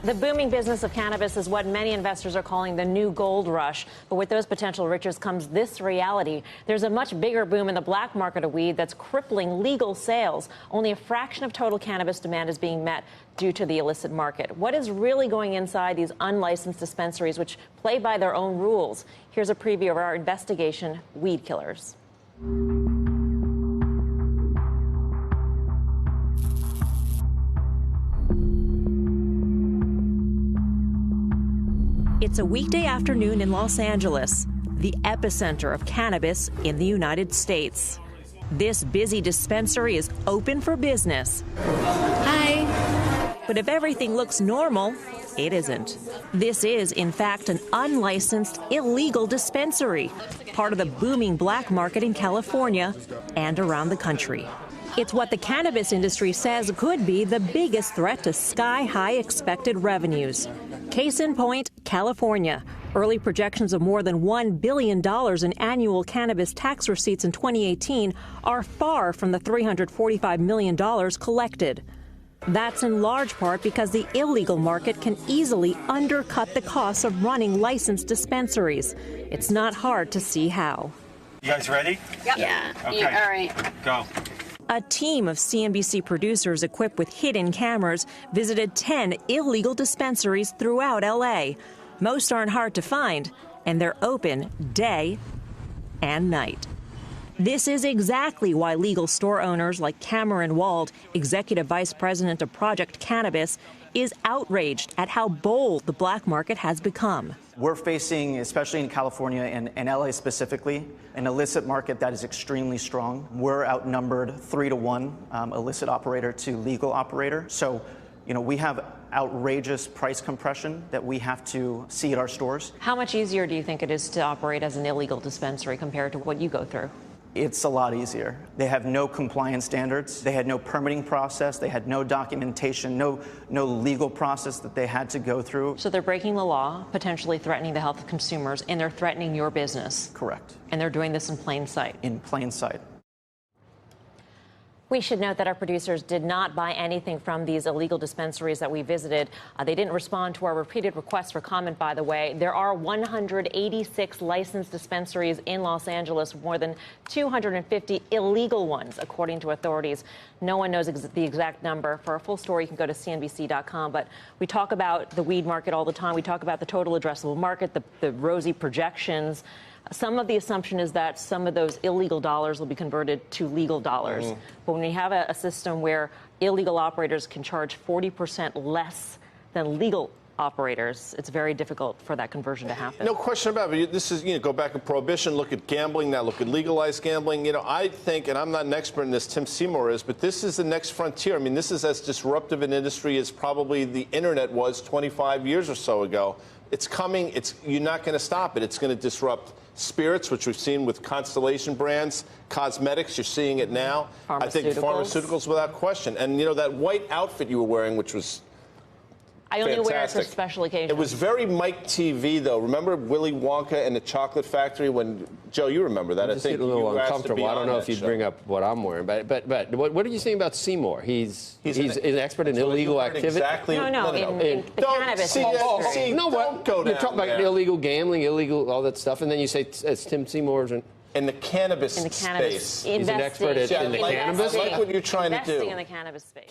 The booming business of cannabis is what many investors are calling the new gold rush. But with those potential riches comes this reality. There's a much bigger boom in the black market of weed that's crippling legal sales. Only a fraction of total cannabis demand is being met due to the illicit market. What is really going inside these unlicensed dispensaries, which play by their own rules? Here's a preview of our investigation, Weed Killers. It's a weekday afternoon in Los Angeles, the epicenter of cannabis in the United States. This busy dispensary is open for business. Hi. But if everything looks normal, it isn't. This is, in fact, an unlicensed, illegal dispensary, part of the booming black market in California and around the country. It's what the cannabis industry says could be the biggest threat to sky-high expected revenues. Case in point, California. Early projections of more than $1 billion in annual cannabis tax receipts in 2018 are far from the $345 million collected. That's in large part because the illegal market can easily undercut the costs of running licensed dispensaries. It's not hard to see how. You guys ready? Yep. Yeah. Okay. All right. Go. A team of CNBC producers equipped with hidden cameras visited 10 illegal dispensaries throughout L.A. Most aren't hard to find, and they're open day and night. This is exactly why legal store owners like Cameron Wald, executive vice president of Project Cannabis, is outraged at how bold the black market has become. We're facing, especially in California and LA specifically, an illicit market that is extremely strong. We're outnumbered 3-to-1 illicit operator to legal operator. So, we have outrageous price compression that we have to see at our stores. How much easier do you think it is to operate as an illegal dispensary compared to what you go through? It's a lot easier. They have no compliance standards. They had no permitting process. They had no documentation, no legal process that they had to go through. So they're breaking the law, potentially threatening the health of consumers, and they're threatening your business. Correct. And they're doing this in plain sight. In plain sight. We should note that our producers did not buy anything from these illegal dispensaries that we visited. They didn't respond to our repeated requests for comment, by the way. There are 186 licensed dispensaries in Los Angeles, more than 250 illegal ones, according to authorities. No one knows the exact number. For a full story, you can go to CNBC.com. But we talk about the weed market all the time. We talk about the total addressable market, the rosy projections. Some of the assumption is that some of those illegal dollars will be converted to legal dollars. But when we have a system where illegal operators can charge 40% less than legal operators, it's very difficult for that conversion to happen. No question about it. This is, go back to prohibition, look at gambling, now look at legalized gambling. I think, and I'm not an expert in this, Tim Seymour is, but this is the next frontier. I mean, this is as disruptive an industry as probably the internet was 25 years or so ago. It's coming. You're not going to stop it. It's going to disrupt spirits, which we've seen with Constellation brands, cosmetics, you're seeing it now. I think pharmaceuticals without question. And, that white outfit you were wearing, which was I only wear it for special occasions. It was very Mike TV, though. Remember Willy Wonka and the Chocolate Factory when, Joe, you remember that. I think a little uncomfortable. I don't know if you'd bring up what I'm wearing. But what are you saying about Seymour? He's an expert in illegal activity? Exactly. No, in the cannabis industry. Don't go down You're talking about illegal gambling, illegal, all that stuff, and then you say it's Tim Seymour's. In the cannabis space. He's an expert in the cannabis? I like what you're trying to do. Investing in the cannabis space.